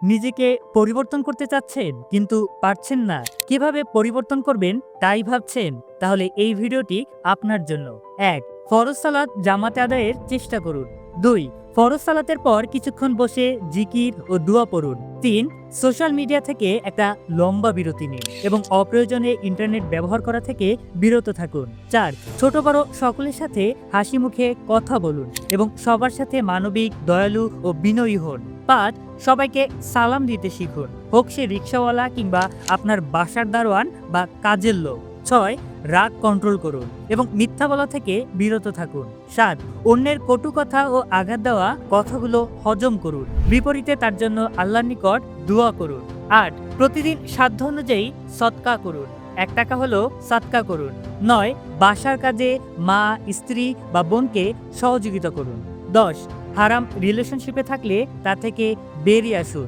নিজেকে পরিবর্তন করতে চাচ্ছেন কিন্তু পারছেন না, কিভাবে পরিবর্তন করবেন তাই ভাবছেন? তাহলে এই ভিডিওটি আপনার জন্য। ১. ফরজ সালাত জামাতে আদায়ের চেষ্টা করুন। ২. ফরজ সালাতের পর কিছুক্ষণ বসে জিকির ও দোয়া পড়ুন। ৩. সোশ্যাল মিডিয়া থেকে একটা লম্বা বিরতি নিন এবং অপ্রয়োজনে ইন্টারনেট ব্যবহার করা থেকে বিরত থাকুন। ৪. ছোট বড় সকলের সাথে হাসি মুখে কথা বলুন এবং সবার সাথে মানবিক, দয়ালু ও বিনয়ী হন। ৫. সবাইকে সালাম দিতে শিখুন, হোক সে রিক্সাওয়ালা কিংবা আপনার বাসার দারোয়ান বা কাজের লোক। ৬. রাগ কন্ট্রোল করুন এবং মিথ্যা বলা থেকে বিরত থাকুন। ৭. অন্যের কটু কথা ও আঘাত দেওয়া কথাগুলো হজম করুন, বিপরীতে তার জন্য আল্লাহর নিকট দোয়া করুন। ৮. প্রতিদিন সাধ্য অনুযায়ী সদকা করুন, ১ টাকা হলেও সাদকা করুন। ৯. বাসার কাজে মা, স্ত্রী বা বোনকে সহযোগিতা করুন। ১০. হারাম রিলেশনশিপে থাকলে তা থেকে বেরিয়ে আসুন।